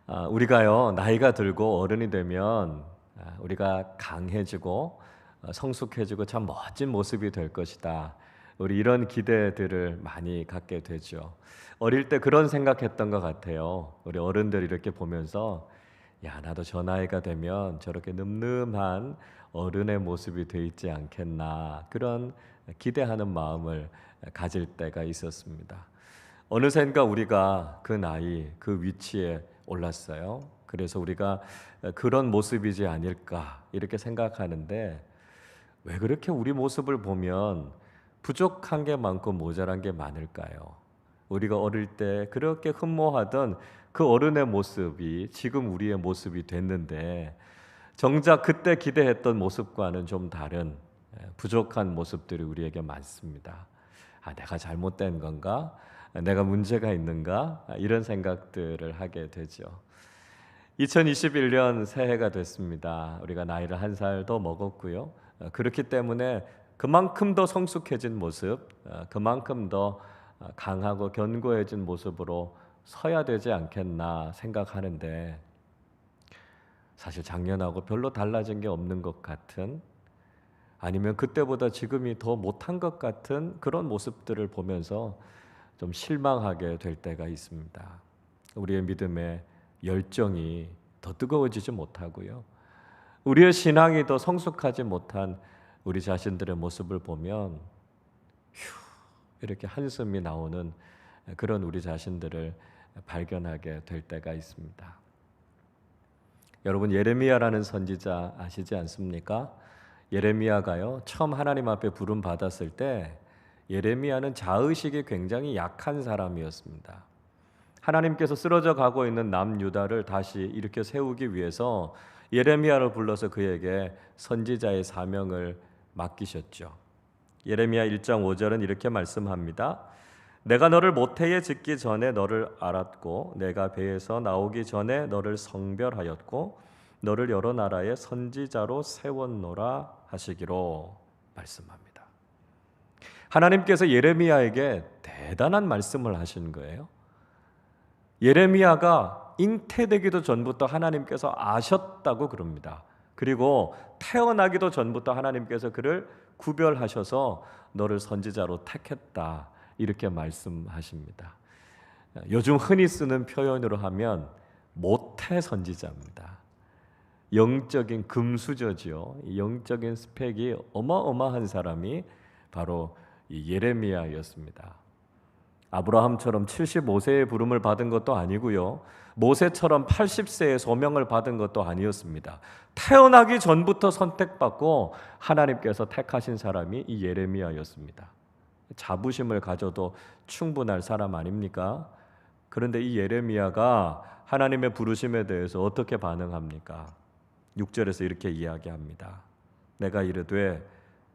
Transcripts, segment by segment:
우리가요 나이가 들고 어른이 되면 우리가 강해지고 성숙해지고 참 멋진 모습이 될 것이다. 우리 이런 기대들을 많이 갖게 되죠. 어릴 때 그런 생각했던 것 같아요. 우리 어른들 이렇게 보면서 야 나도 저 나이가 되면 저렇게 늠름한 어른의 모습이 돼 있지 않겠나 그런 기대하는 마음을 가질 때가 있었습니다. 어느샌가 우리가 그 나이, 그 위치에 올랐어요. 그래서 우리가 그런 모습이지 아닐까 이렇게 생각하는데 왜 그렇게 우리 모습을 보면 부족한 게 많고 모자란 게 많을까요? 우리가 어릴 때 그렇게 흠모하던 그 어른의 모습이 지금 우리의 모습이 됐는데 정작 그때 기대했던 모습과는 좀 다른 부족한 모습들이 우리에게 많습니다. 내가 잘못된 건가? 내가 문제가 있는가? 이런 생각들을 하게 되죠. 2021년 새해가 됐습니다. 우리가 나이를 한 살 더 먹었고요. 그렇기 때문에 그만큼 더 성숙해진 모습, 그만큼 더 강하고 견고해진 모습으로 서야 되지 않겠나 생각하는데 사실 작년하고 별로 달라진 게 없는 것 같은 아니면 그때보다 지금이 더 못한 것 같은 그런 모습들을 보면서 좀 실망하게 될 때가 있습니다. 우리의 믿음의 열정이 더 뜨거워지지 못하고요. 우리의 신앙이 더 성숙하지 못한 우리 자신들의 모습을 보면 이렇게 한숨이 나오는 그런 우리 자신들을 발견하게 될 때가 있습니다. 여러분 예레미야라는 선지자 아시지 않습니까? 예레미야가요 처음 하나님 앞에 부름 받았을 때 예레미야는 자의식이 굉장히 약한 사람이었습니다. 하나님께서 쓰러져 가고 있는 남유다를 다시 일으켜 세우기 위해서 예레미야를 불러서 그에게 선지자의 사명을 맡기셨죠. 예레미야 1장 5절은 이렇게 말씀합니다. 내가 너를 모태에 짓기 전에 너를 알았고 내가 배에서 나오기 전에 너를 성별하였고 너를 여러 나라의 선지자로 세웠노라 하시기로 말씀합니다. 하나님께서 예레미야에게 대단한 말씀을 하신 거예요. 예레미야가 잉태되기도 전부터 하나님께서 아셨다고 그럽니다. 그리고 태어나기도 전부터 하나님께서 그를 구별하셔서 너를 선지자로 택했다 이렇게 말씀하십니다. 요즘 흔히 쓰는 표현으로 하면 모태 선지자입니다. 영적인 금수저지요. 영적인 스펙이 어마어마한 사람이 바로 이 예레미야였습니다. 아브라함처럼 75세의 부름을 받은 것도 아니고요. 모세처럼 80세의 소명을 받은 것도 아니었습니다. 태어나기 전부터 선택받고 하나님께서 택하신 사람이 이 예레미야였습니다. 자부심을 가져도 충분할 사람 아닙니까? 그런데 이 예레미야가 하나님의 부르심에 대해서 어떻게 반응합니까? 6절에서 이렇게 이야기합니다. 내가 이르되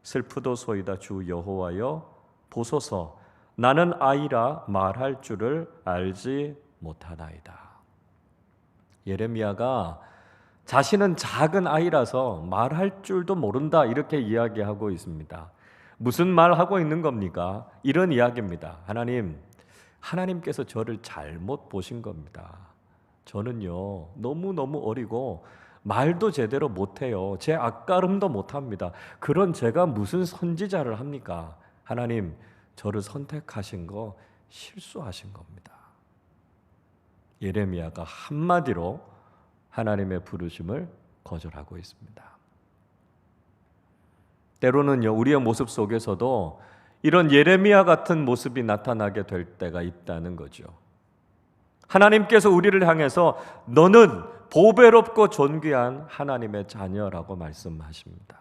슬프도소이다 주 여호와여 보소서 나는 아이라 말할 줄을 알지 못하나이다. 예레미야가 자신은 작은 아이라서 말할 줄도 모른다 이렇게 이야기하고 있습니다. 무슨 말 하고 있는 겁니까? 이런 이야기입니다. 하나님께서 저를 잘못 보신 겁니다. 저는요 너무너무 어리고 말도 제대로 못해요. 제 앞가름도 못합니다. 그런 제가 무슨 선지자를 합니까? 하나님 저를 선택하신 거 실수하신 겁니다. 예레미야가 한마디로 하나님의 부르심을 거절하고 있습니다. 때로는요 우리의 모습 속에서도 이런 예레미야 같은 모습이 나타나게 될 때가 있다는 거죠. 하나님께서 우리를 향해서 너는 보배롭고 존귀한 하나님의 자녀라고 말씀하십니다.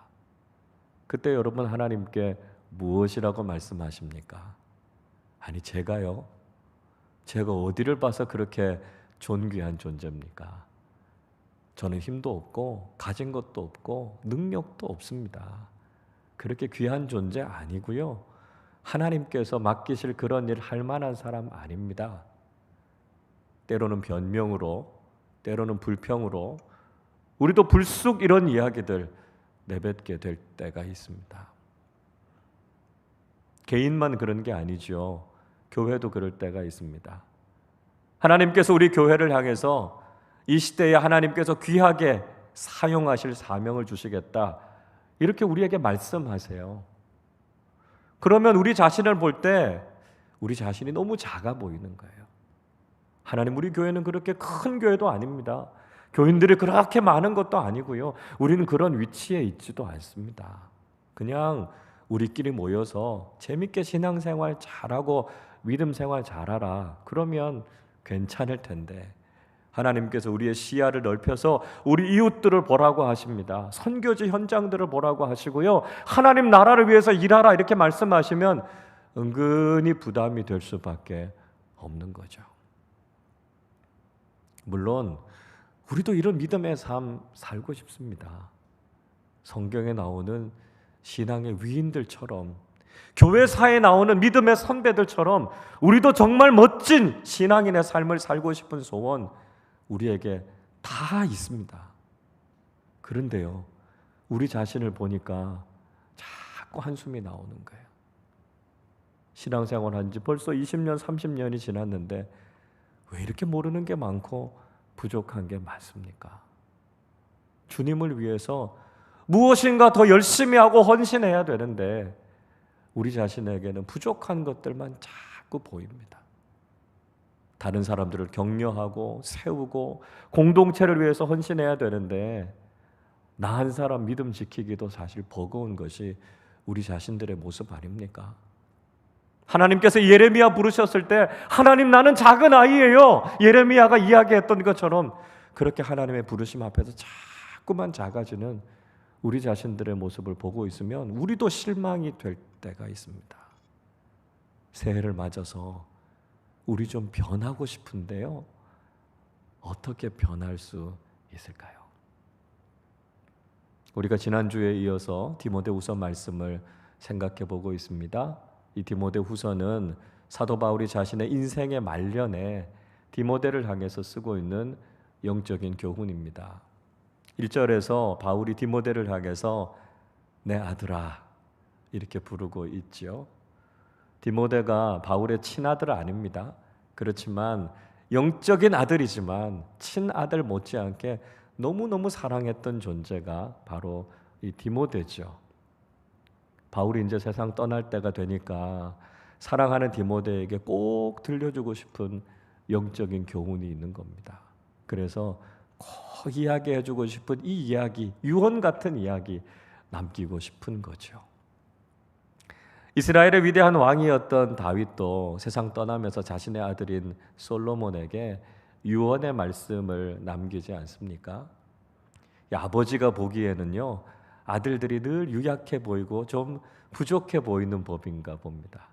그때 여러분 하나님께 무엇이라고 말씀하십니까? 아니 제가 어디를 봐서 그렇게 존귀한 존재입니까? 저는 힘도 없고 가진 것도 없고 능력도 없습니다. 그렇게 귀한 존재 아니고요. 하나님께서 맡기실 그런 일 할 만한 사람 아닙니다. 때로는 변명으로, 때로는 불평으로 우리도 불쑥 이런 이야기들 내뱉게 될 때가 있습니다. 개인만 그런 게 아니죠. 교회도 그럴 때가 있습니다. 하나님께서 우리 교회를 향해서 이 시대에 하나님께서 귀하게 사용하실 사명을 주시겠다, 이렇게 우리에게 말씀하세요. 그러면 우리 자신을 볼 때 우리 자신이 너무 작아 보이는 거예요. 하나님, 우리 교회는 그렇게 큰 교회도 아닙니다. 교인들이 그렇게 많은 것도 아니고요. 우리는 그런 위치에 있지도 않습니다. 그냥 우리끼리 모여서 재밌게 신앙생활 잘하고 믿음 생활 잘하라, 그러면 괜찮을 텐데, 하나님께서 우리의 시야를 넓혀서 우리 이웃들을 보라고 하십니다. 선교지 현장들을 보라고 하시고요, 하나님 나라를 위해서 일하라 이렇게 말씀하시면 은근히 부담이 될 수밖에 없는 거죠. 물론 우리도 이런 믿음의 삶 살고 싶습니다. 성경에 나오는 신앙의 위인들처럼, 교회사에 나오는 믿음의 선배들처럼 우리도 정말 멋진 신앙인의 삶을 살고 싶은 소원 우리에게 다 있습니다. 그런데요, 우리 자신을 보니까 자꾸 한숨이 나오는 거예요. 신앙생활 한 지 벌써 20년, 30년이 지났는데 왜 이렇게 모르는 게 많고 부족한 게 많습니까? 주님을 위해서 무엇인가 더 열심히 하고 헌신해야 되는데 우리 자신에게는 부족한 것들만 자꾸 보입니다. 다른 사람들을 격려하고 세우고 공동체를 위해서 헌신해야 되는데 나 한 사람 믿음 지키기도 사실 버거운 것이 우리 자신들의 모습 아닙니까? 하나님께서 예레미야 부르셨을 때 하나님, 나는 작은 아이예요, 예레미야가 이야기했던 것처럼 그렇게 하나님의 부르심 앞에서 자꾸만 작아지는 우리 자신들의 모습을 보고 있으면 우리도 실망이 될 때가 있습니다. 새해를 맞아서 우리 좀 변하고 싶은데요, 어떻게 변할 수 있을까요? 우리가 지난주에 이어서 디모데후서 말씀을 생각해 보고 있습니다. 이 디모데후서는 사도 바울이 자신의 인생의 말년에 디모데를 향해서 쓰고 있는 영적인 교훈입니다. 1절에서 바울이 디모데를 향해서 내 아들아 이렇게 부르고 있죠. 디모데가 바울의 친아들 아닙니다. 그렇지만 영적인 아들이지만 친아들 못지않게 너무너무 사랑했던 존재가 바로 이 디모데죠. 바울이 이제 세상 떠날 때가 되니까 사랑하는 디모데에게 꼭 들려주고 싶은 영적인 교훈이 있는 겁니다. 그래서 꼭 이야기해주고 싶은 이 이야기, 유언 같은 이야기 남기고 싶은 거죠. 이스라엘의 위대한 왕이었던 다윗도 세상 떠나면서 자신의 아들인 솔로몬에게 유언의 말씀을 남기지 않습니까? 아버지가 보기에는요, 아들들이 늘 유약해 보이고 좀 부족해 보이는 법인가 봅니다.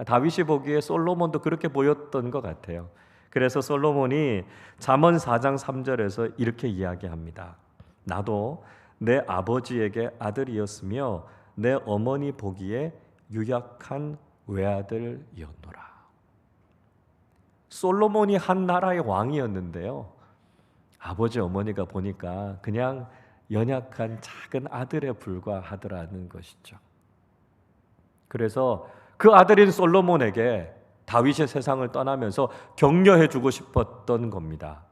다윗이 보기에 솔로몬도 그렇게 보였던 것 같아요. 그래서 솔로몬이 잠언 4장 3절에서 이렇게 이야기합니다. 나도 내 아버지에게 아들이었으며 내 어머니 보기에 유약한 외아들이었노라. 솔로몬이 한 나라의 왕이었는데요, 아버지 어머니가 보니까 그냥 연약한 작은 아들에 불과하더라는 것이죠. 그래서 그 아들인 솔로몬에게 다윗의 세상을 떠나면서 격려해 주고 싶었던 겁니다.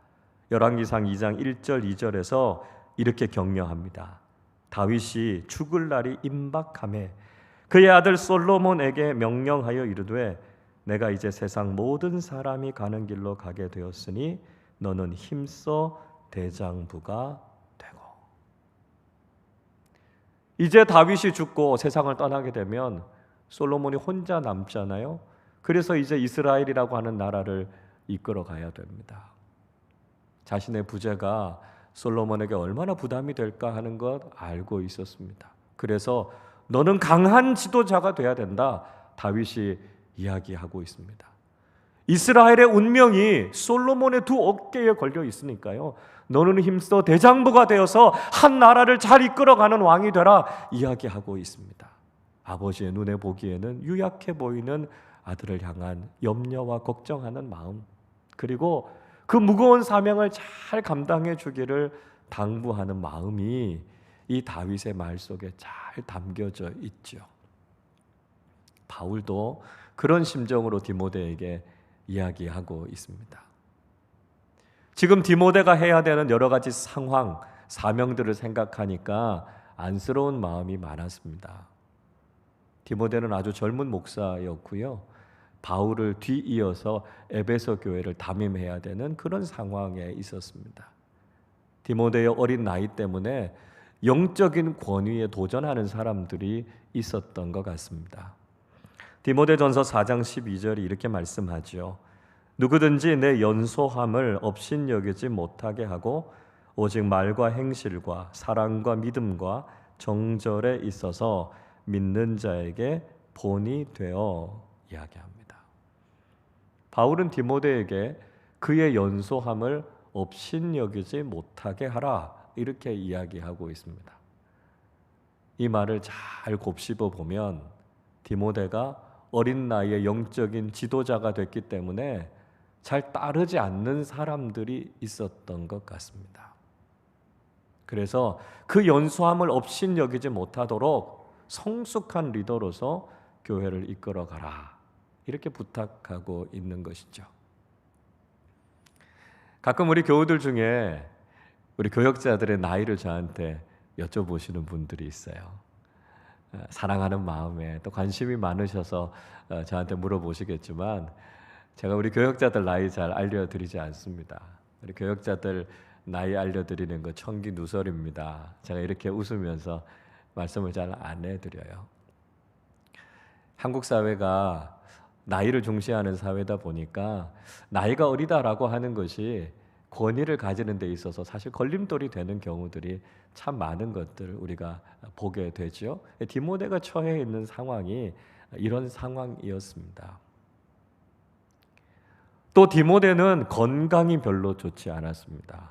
열왕기상 2장 1절 2절에서 이렇게 격려합니다. 다윗이 죽을 날이 임박하매 그의 아들 솔로몬에게 명령하여 이르되 내가 이제 세상 모든 사람이 가는 길로 가게 되었으니 너는 힘써 대장부가 되고. 이제 다윗이 죽고 세상을 떠나게 되면 솔로몬이 혼자 남잖아요. 그래서 이제 이스라엘이라고 하는 나라를 이끌어 가야 됩니다. 자신의 부재가 솔로몬에게 얼마나 부담이 될까 하는 것 알고 있었습니다. 그래서 너는 강한 지도자가 돼야 된다, 다윗이 이야기하고 있습니다. 이스라엘의 운명이 솔로몬의 두 어깨에 걸려 있으니까요, 너는 힘써 대장부가 되어서 한 나라를 잘 이끌어가는 왕이 되라 이야기하고 있습니다. 아버지의 눈에 보기에는 유약해 보이는 아들을 향한 염려와 걱정하는 마음, 그리고 그 무거운 사명을 잘 감당해 주기를 당부하는 마음이 이 다윗의 말 속에 잘 담겨져 있죠. 바울도 그런 심정으로 디모데에게 이야기하고 있습니다. 지금 디모데가 해야 되는 여러 가지 상황, 사명들을 생각하니까 안쓰러운 마음이 많았습니다. 디모데는 아주 젊은 목사였고요. 바울을 뒤이어서 에베소 교회를 담임해야 되는 그런 상황에 있었습니다. 디모데의 어린 나이 때문에 영적인 권위에 도전하는 사람들이 있었던 것 같습니다. 디모데전서 4장 12절이 이렇게 말씀하죠. 누구든지 내 연소함을 업신여기지 못하게 하고 오직 말과 행실과 사랑과 믿음과 정절에 있어서 믿는 자에게 본이 되어 이야기합니다. 바울은 디모데에게 그의 연소함을 업신여기지 못하게 하라 이렇게 이야기하고 있습니다. 이 말을 잘 곱씹어 보면 디모데가 어린 나이에 영적인 지도자가 됐기 때문에 잘 따르지 않는 사람들이 있었던 것 같습니다. 그래서 그 연소함을 업신여기지 못하도록 성숙한 리더로서 교회를 이끌어가라 이렇게 부탁하고 있는 것이죠. 가끔 우리 교우들 중에 우리 교역자들의 나이를 저한테 여쭤보시는 분들이 있어요. 사랑하는 마음에 또 관심이 많으셔서 저한테 물어보시겠지만 제가 우리 교역자들 나이 잘 알려드리지 않습니다. 우리 교역자들 나이 알려드리는 거 청기누설입니다. 제가 이렇게 웃으면서 말씀을 잘 안 해드려요. 한국 사회가 나이를 중시하는 사회다 보니까 나이가 어리다라고 하는 것이 권위를 가지는 데 있어서 사실 걸림돌이 되는 경우들이 참 많은 것들을 우리가 보게 되죠. 디모데가 처해 있는 상황이 이런 상황이었습니다. 또 디모데는 건강이 별로 좋지 않았습니다.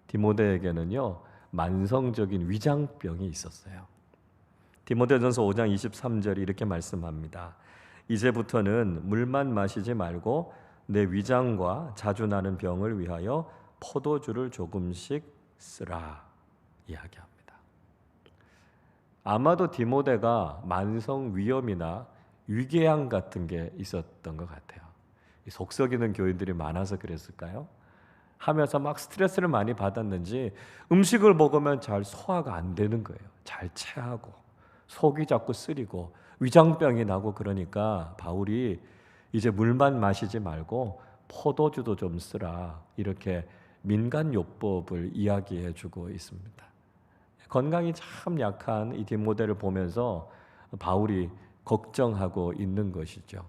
디모데에게는요 만성적인 위장병이 있었어요. 디모데전서 5장 23절이 이렇게 말씀합니다. 이제부터는 물만 마시지 말고 내 위장과 자주 나는 병을 위하여 포도주를 조금씩 쓰라 이야기합니다. 아마도 디모데가 만성 위염이나 위궤양 같은 게 있었던 것 같아요. 속썩이는 교인들이 많아서 그랬을까요? 하면서 막 스트레스를 많이 받았는지 음식을 먹으면 잘 소화가 안 되는 거예요. 잘 체하고 속이 자꾸 쓰리고 위장병이 나고 그러니까 바울이 이제 물만 마시지 말고 포도주도 좀 쓰라 이렇게 민간요법을 이야기해주고 있습니다. 건강이 참 약한 이 디모데를 보면서 바울이 걱정하고 있는 것이죠.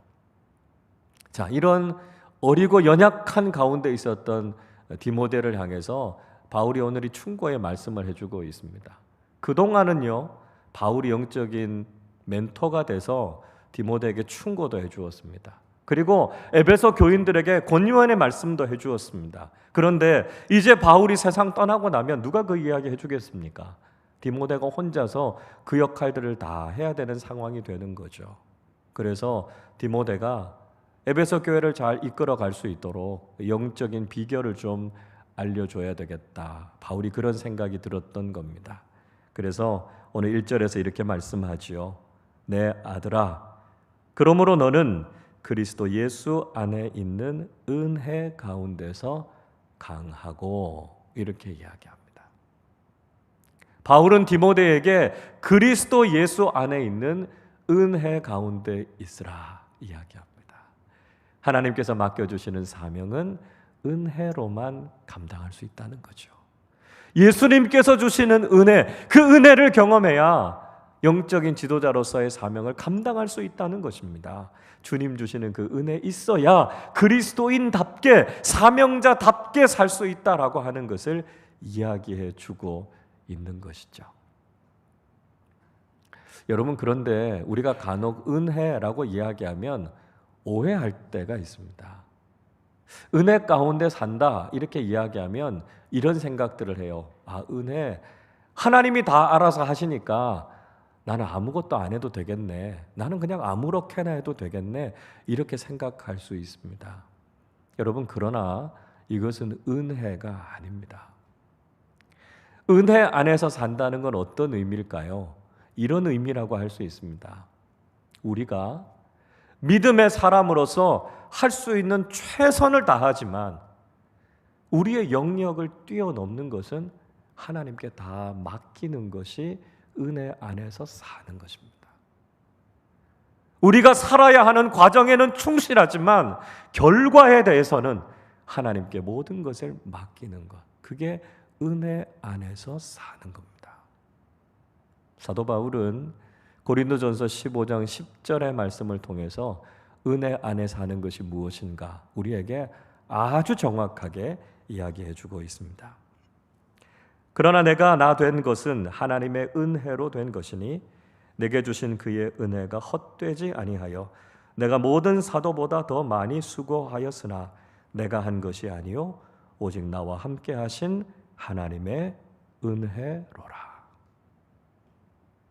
자, 이런 어리고 연약한 가운데 있었던 디모데를 향해서 바울이 오늘 이 충고의 말씀을 해주고 있습니다. 그동안은요 바울이 영적인 멘토가 돼서 디모데에게 충고도 해주었습니다. 그리고 에베소 교인들에게 권유안의 말씀도 해주었습니다. 그런데 이제 바울이 세상 떠나고 나면 누가 그 이야기 해주겠습니까? 디모데가 혼자서 그 역할들을 다 해야 되는 상황이 되는 거죠. 그래서 디모데가 에베소 교회를 잘 이끌어 갈 수 있도록 영적인 비결을 좀 알려줘야 되겠다. 바울이 그런 생각이 들었던 겁니다. 그래서 오늘 1절에서 이렇게 말씀하지요. 내 아들아, 그러므로 너는 그리스도 예수 안에 있는 은혜 가운데서 강하고 이렇게 이야기합니다. 바울은 디모데에게 그리스도 예수 안에 있는 은혜 가운데 있으라 이야기합니다. 하나님께서 맡겨주시는 사명은 은혜로만 감당할 수 있다는 거죠. 예수님께서 주시는 은혜, 그 은혜를 경험해야 영적인 지도자로서의 사명을 감당할 수 있다는 것입니다. 주님 주시는 그 은혜 있어야 그리스도인답게 사명자답게 살 수 있다라고 하는 것을 이야기해 주고 있는 것이죠. 여러분, 그런데 우리가 간혹 은혜라고 이야기하면 오해할 때가 있습니다. 은혜 가운데 산다 이렇게 이야기하면 이런 생각들을 해요. 아, 은혜 하나님이 다 알아서 하시니까 나는 아무것도 안 해도 되겠네. 나는 그냥 아무렇게나 해도 되겠네. 이렇게 생각할 수 있습니다. 여러분, 그러나 이것은 은혜가 아닙니다. 은혜 안에서 산다는 건 어떤 의미일까요? 이런 의미라고 할 수 있습니다. 우리가 믿음의 사람으로서 할 수 있는 최선을 다하지만 우리의 영역을 뛰어넘는 것은 하나님께 다 맡기는 것이 은혜 안에서 사는 것입니다. 우리가 살아야 하는 과정에는 충실하지만 결과에 대해서는 하나님께 모든 것을 맡기는 것, 그게 은혜 안에서 사는 겁니다. 사도 바울은 고린도전서 15장 10절의 말씀을 통해서 은혜 안에 사는 것이 무엇인가 우리에게 아주 정확하게 이야기해 주고 있습니다. 그러나 내가 나 된 것은 하나님의 은혜로 된 것이니 내게 주신 그의 은혜가 헛되지 아니하여 내가 모든 사도보다 더 많이 수고하였으나 내가 한 것이 아니요 오직 나와 함께 하신 하나님의 은혜로라.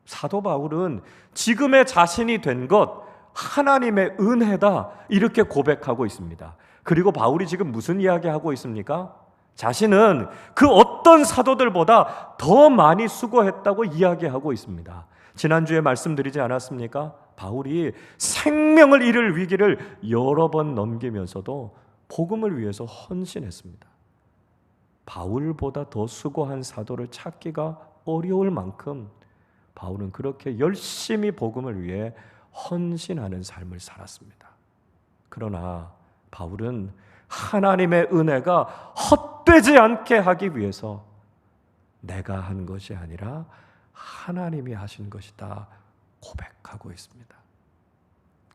사도 바울은 지금의 자신이 된 것 하나님의 은혜다 이렇게 고백하고 있습니다. 그리고 바울이 지금 무슨 이야기하고 있습니까? 자신은 그 어떤 사도들보다 더 많이 수고했다고 이야기하고 있습니다. 지난주에 말씀드리지 않았습니까? 바울이 생명을 잃을 위기를 여러 번 넘기면서도 복음을 위해서 헌신했습니다. 바울보다 더 수고한 사도를 찾기가 어려울 만큼 바울은 그렇게 열심히 복음을 위해 헌신하는 삶을 살았습니다. 그러나 바울은 하나님의 은혜가 헛되지 않게 하기 위해서 내가 한 것이 아니라 하나님이 하신 것이다 고백하고 있습니다.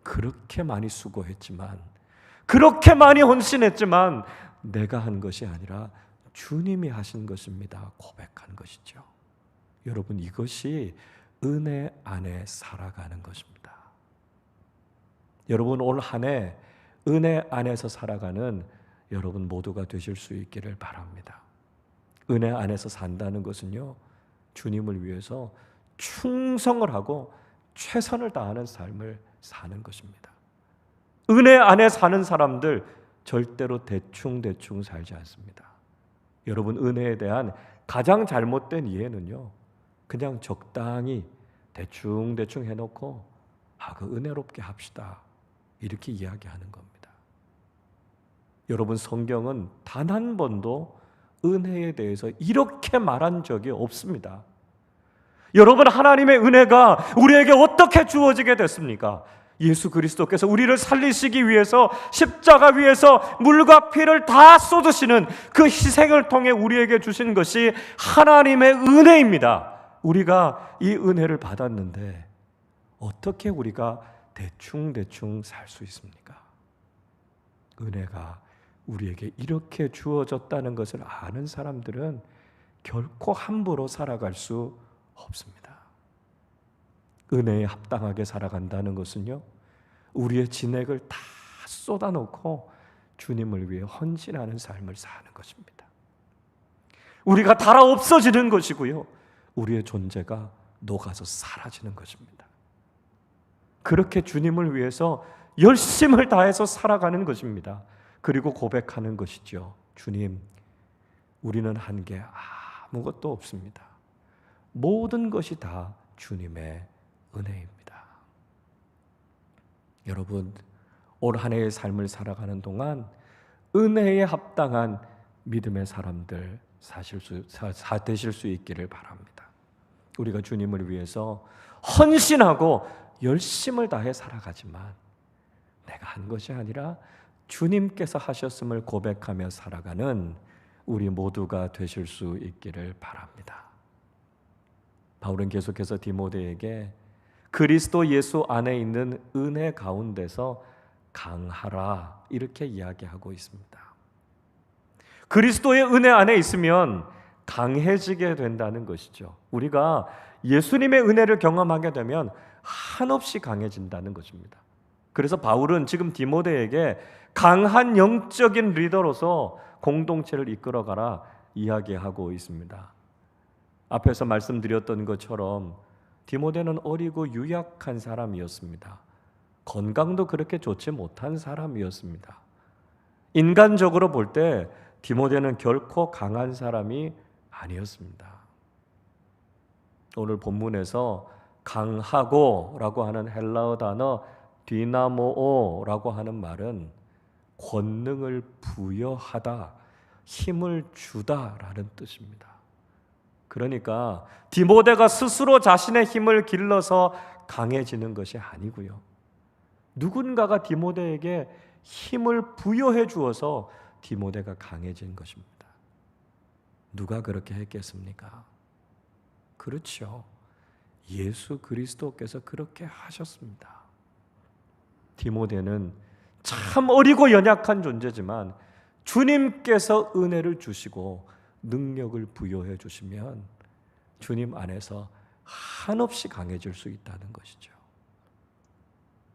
그렇게 많이 수고했지만, 그렇게 많이 헌신했지만 내가 한 것이 아니라 주님이 하신 것입니다 고백한 것이죠. 여러분, 이것이 은혜 안에 살아가는 것입니다. 여러분, 올 한 해 은혜 안에서 살아가는 여러분 모두가 되실 수 있기를 바랍니다. 은혜 안에서 산다는 것은요, 주님을 위해서 충성을 하고 최선을 다하는 삶을 사는 것입니다. 은혜 안에 사는 사람들 절대로 대충 살지 않습니다. 여러분, 은혜에 대한 가장 잘못된 이해는요, 그냥 적당히 대충 해놓고 그 은혜롭게 합시다 이렇게 이야기하는 겁니다. 여러분, 성경은 단 한 번도 은혜에 대해서 이렇게 말한 적이 없습니다. 여러분, 하나님의 은혜가 우리에게 어떻게 주어지게 됐습니까? 예수 그리스도께서 우리를 살리시기 위해서 십자가 위에서 물과 피를 다 쏟으시는 그 희생을 통해 우리에게 주신 것이 하나님의 은혜입니다. 우리가 이 은혜를 받았는데 어떻게 우리가 대충 살 수 있습니까? 은혜가 우리에게 이렇게 주어졌다는 것을 아는 사람들은 결코 함부로 살아갈 수 없습니다. 은혜에 합당하게 살아간다는 것은요, 우리의 진액을 다 쏟아놓고 주님을 위해 헌신하는 삶을 사는 것입니다. 우리가 달아 없어지는 것이고요, 우리의 존재가 녹아서 사라지는 것입니다. 그렇게 주님을 위해서 열심을 다해서 살아가는 것입니다. 그리고 고백하는 것이죠. 주님, 우리는 한 게 아무것도 없습니다. 모든 것이 다 주님의 은혜입니다. 여러분, 올 한 해의 삶을 살아가는 동안 은혜에 합당한 믿음의 사람들 되실 수 있기를 바랍니다. 우리가 주님을 위해서 헌신하고 열심을 다해 살아가지만 내가 한 것이 아니라 주님께서 하셨음을 고백하며 살아가는 우리 모두가 되실 수 있기를 바랍니다. 바울은 계속해서 디모데에게 그리스도 예수 안에 있는 은혜 가운데서 강하라 이렇게 이야기하고 있습니다. 그리스도의 은혜 안에 있으면 강해지게 된다는 것이죠. 우리가 예수님의 은혜를 경험하게 되면 한없이 강해진다는 것입니다. 그래서 바울은 지금 디모데에게 강한 영적인 리더로서 공동체를 이끌어가라 이야기하고 있습니다. 앞에서 말씀드렸던 것처럼 디모데는 어리고 유약한 사람이었습니다. 건강도 그렇게 좋지 못한 사람이었습니다. 인간적으로 볼 때 디모데는 결코 강한 사람이 아니었습니다. 오늘 본문에서 강하고라고 하는 헬라어 단어 디나모오라고 하는 말은 권능을 부여하다, 힘을 주다라는 뜻입니다. 그러니까 디모데가 스스로 자신의 힘을 길러서 강해지는 것이 아니고요. 누군가가 디모데에게 힘을 부여해 주어서 디모데가 강해진 것입니다. 누가 그렇게 했겠습니까? 그렇죠. 예수 그리스도께서 그렇게 하셨습니다. 디모데는 참 어리고 연약한 존재지만 주님께서 은혜를 주시고 능력을 부여해 주시면 주님 안에서 한없이 강해질 수 있다는 것이죠.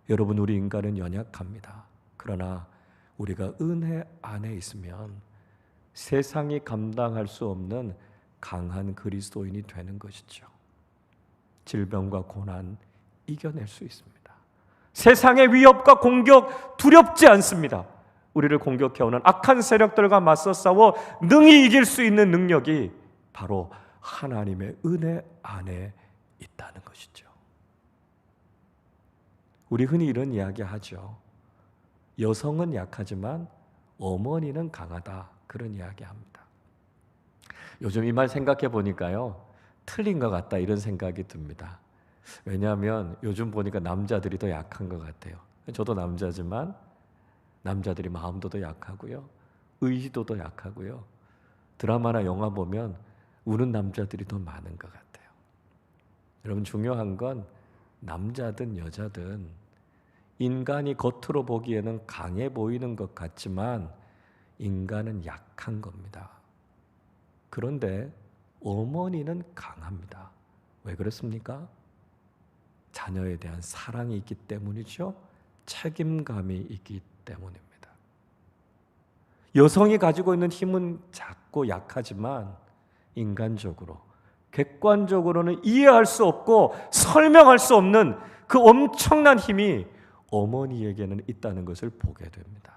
여러분, 우리 인간은 연약합니다. 그러나 우리가 은혜 안에 있으면 세상이 감당할 수 없는 강한 그리스도인이 되는 것이죠. 질병과 고난 이겨낼 수 있습니다. 세상의 위협과 공격 두렵지 않습니다. 우리를 공격해오는 악한 세력들과 맞서 싸워 능히 이길 수 있는 능력이 바로 하나님의 은혜 안에 있다는 것이죠. 우리 흔히 이런 이야기 하죠. 여성은 약하지만 어머니는 강하다. 그런 이야기 합니다. 요즘 이 말 생각해 보니까요, 틀린 것 같다 이런 생각이 듭니다. 왜냐하면 요즘 보니까 남자들이 더 약한 것 같아요. 저도 남자지만 남자들이 마음도 더 약하고요, 의지도 더 약하고요, 드라마나 영화 보면 우는 남자들이 더 많은 것 같아요. 여러분, 중요한 건 남자든 여자든 인간이 겉으로 보기에는 강해 보이는 것 같지만 인간은 약한 겁니다. 그런데 어머니는 강합니다. 왜 그렇습니까? 자녀에 대한 사랑이 있기 때문이죠. 책임감이 있기 때문입니다. 여성이 가지고 있는 힘은 작고 약하지만 인간적으로, 객관적으로는 이해할 수 없고 설명할 수 없는 그 엄청난 힘이 어머니에게는 있다는 것을 보게 됩니다.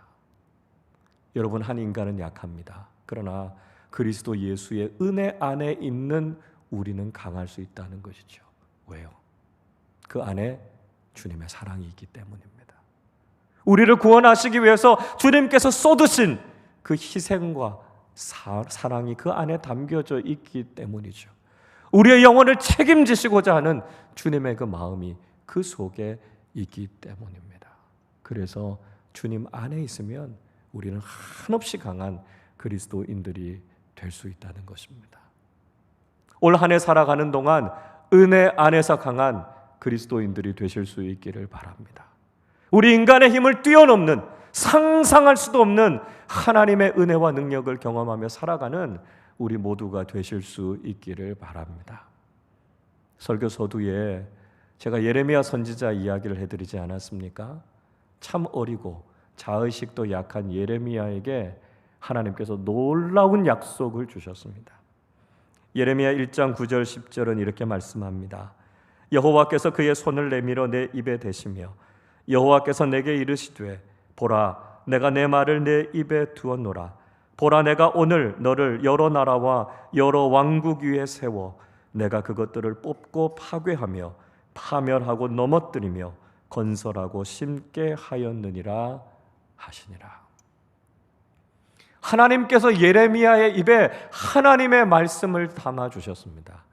여러분, 한 인간은 약합니다. 그러나 그리스도 예수의 은혜 안에 있는 우리는 강할 수 있다는 것이죠. 왜요? 그 안에 주님의 사랑이 있기 때문입니다. 우리를 구원하시기 위해서 주님께서 쏟으신 그 희생과 사랑이 그 안에 담겨져 있기 때문이죠. 우리의 영혼을 책임지시고자 하는 주님의 그 마음이 그 속에 있기 때문입니다. 그래서 주님 안에 있으면 우리는 한없이 강한 그리스도인들이 될 수 있다는 것입니다. 올 한 해 살아가는 동안 은혜 안에서 강한 그리스도인들이 되실 수 있기를 바랍니다. 우리 인간의 힘을 뛰어넘는, 상상할 수도 없는 하나님의 은혜와 능력을 경험하며 살아가는 우리 모두가 되실 수 있기를 바랍니다. 설교 서두에 제가 예레미야 선지자 이야기를 해드리지 않았습니까? 참 어리고 자의식도 약한 예레미야에게 하나님께서 놀라운 약속을 주셨습니다. 예레미야 1장 9절 10절은 이렇게 말씀합니다. 여호와께서 그의 손을 내밀어 내 입에 대시며 여호와께서 내게 이르시되 보라, 내가 내 말을 내 입에 두었노라. 보라, 내가 오늘 너를 여러 나라와 여러 왕국 위에 세워 내가 그것들을 뽑고 파괴하며 파멸하고 넘어뜨리며 건설하고 심게 하였느니라 하시니라. 하나님께서 예레미야의 입에 하나님의 말씀을 담아주셨습니다.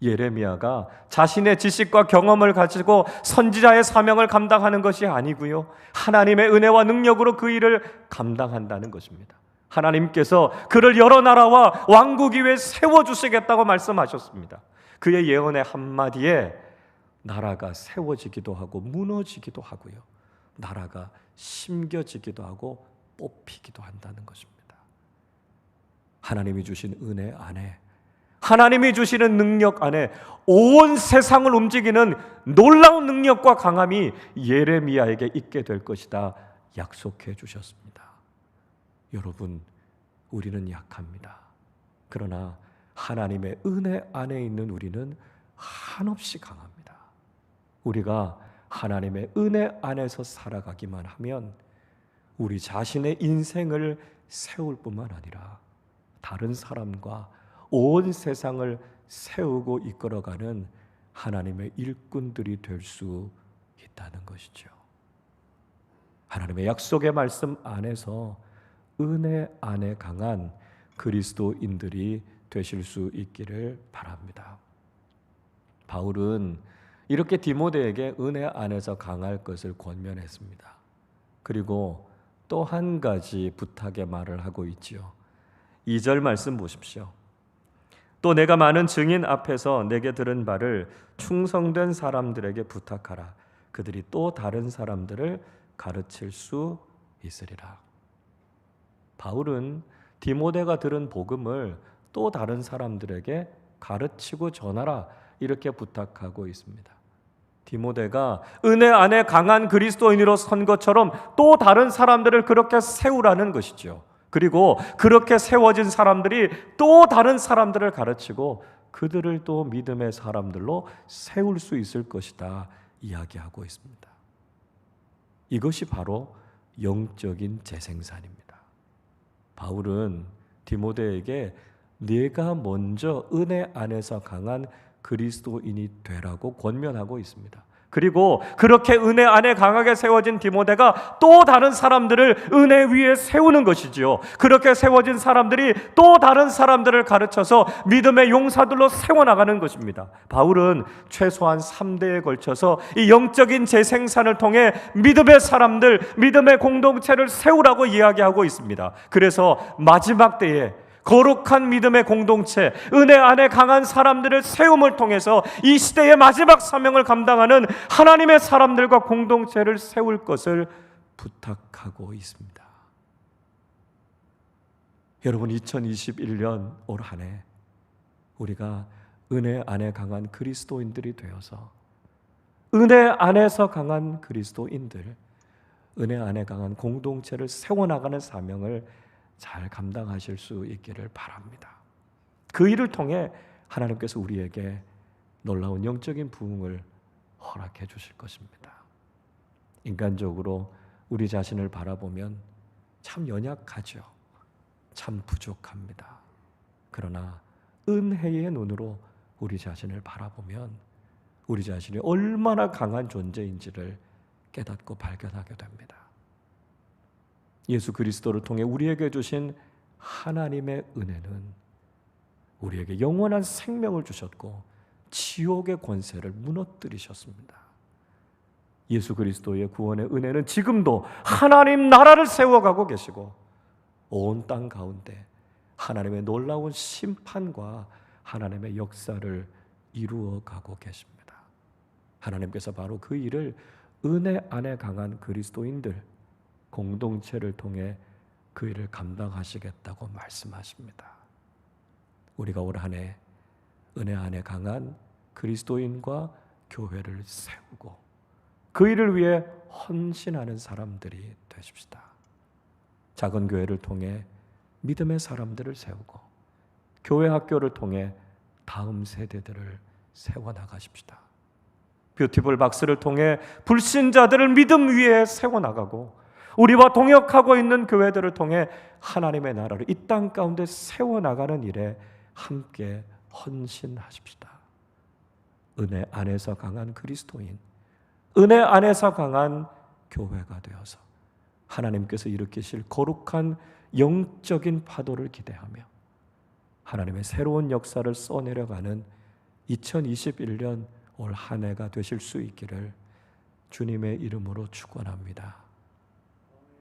예레미야가 자신의 지식과 경험을 가지고 선지자의 사명을 감당하는 것이 아니고요, 하나님의 은혜와 능력으로 그 일을 감당한다는 것입니다. 하나님께서 그를 여러 나라와 왕국 위에 세워주시겠다고 말씀하셨습니다. 그의 예언의 한마디에 나라가 세워지기도 하고 무너지기도 하고요, 나라가 심겨지기도 하고 뽑히기도 한다는 것입니다. 하나님이 주신 은혜 안에, 하나님이 주시는 능력 안에 온 세상을 움직이는 놀라운 능력과 강함이 예레미야에게 있게 될 것이다 약속해 주셨습니다. 여러분, 우리는 약합니다. 그러나 하나님의 은혜 안에 있는 우리는 한없이 강합니다. 우리가 하나님의 은혜 안에서 살아가기만 하면 우리 자신의 인생을 세울 뿐만 아니라 다른 사람과 온 세상을 세우고 이끌어가는 하나님의 일꾼들이 될 수 있다는 것이죠. 하나님의 약속의 말씀 안에서 은혜 안에 강한 그리스도인들이 되실 수 있기를 바랍니다. 바울은 이렇게 디모데에게 은혜 안에서 강할 것을 권면했습니다. 그리고 또 한 가지 부탁의 말을 하고 있지요. 2절 말씀 보십시오. 또 내가 많은 증인 앞에서 내게 들은 바를 충성된 사람들에게 부탁하라. 그들이 또 다른 사람들을 가르칠 수 있으리라. 바울은 디모데가 들은 복음을 또 다른 사람들에게 가르치고 전하라 이렇게 부탁하고 있습니다. 디모데가 은혜 안에 강한 그리스도인으로 선 것처럼 또 다른 사람들을 그렇게 세우라는 것이죠. 그리고 그렇게 세워진 사람들이 또 다른 사람들을 가르치고 그들을 또 믿음의 사람들로 세울 수 있을 것이다 이야기하고 있습니다. 이것이 바로 영적인 재생산입니다. 바울은 디모데에게 네가 먼저 은혜 안에서 강한 그리스도인이 되라고 권면하고 있습니다. 그리고 그렇게 은혜 안에 강하게 세워진 디모데가 또 다른 사람들을 은혜 위에 세우는 것이지요. 그렇게 세워진 사람들이 또 다른 사람들을 가르쳐서 믿음의 용사들로 세워나가는 것입니다. 바울은 최소한 3대에 걸쳐서 이 영적인 재생산을 통해 믿음의 사람들, 믿음의 공동체를 세우라고 이야기하고 있습니다. 그래서 마지막 때에 거룩한 믿음의 공동체, 은혜 안에 강한 사람들을 세움을 통해서 이 시대의 마지막 사명을 감당하는 하나님의 사람들과 공동체를 세울 것을 부탁하고 있습니다. 여러분, 2021년 올 한 해 우리가 은혜 안에 강한 그리스도인들이 되어서 은혜 안에서 강한 그리스도인들, 은혜 안에 강한 공동체를 세워나가는 사명을 잘 감당하실 수 있기를 바랍니다. 그 일을 통해 하나님께서 우리에게 놀라운 영적인 부흥을 허락해 주실 것입니다. 인간적으로 우리 자신을 바라보면 참 연약하죠. 참 부족합니다. 그러나 은혜의 눈으로 우리 자신을 바라보면 우리 자신이 얼마나 강한 존재인지를 깨닫고 발견하게 됩니다. 예수 그리스도를 통해 우리에게 주신 하나님의 은혜는 우리에게 영원한 생명을 주셨고 지옥의 권세를 무너뜨리셨습니다. 예수 그리스도의 구원의 은혜는 지금도 하나님 나라를 세워가고 계시고 온 땅 가운데 하나님의 놀라운 심판과 하나님의 역사를 이루어가고 계십니다. 하나님께서 바로 그 일을 은혜 안에 강한 그리스도인들 공동체를 통해 그 일을 감당하시겠다고 말씀하십니다. 우리가 올 한 해 은혜 안에 강한 그리스도인과 교회를 세우고 그 일을 위해 헌신하는 사람들이 되십시다. 작은 교회를 통해 믿음의 사람들을 세우고 교회 학교를 통해 다음 세대들을 세워나가십시다. 뷰티풀 박스를 통해 불신자들을 믿음 위에 세워나가고 우리와 동역하고 있는 교회들을 통해 하나님의 나라를 이 땅 가운데 세워나가는 일에 함께 헌신하십시다. 은혜 안에서 강한 그리스도인, 은혜 안에서 강한 교회가 되어서 하나님께서 일으키실 거룩한 영적인 파도를 기대하며 하나님의 새로운 역사를 써내려가는 2021년 올 한 해가 되실 수 있기를 주님의 이름으로 축원합니다.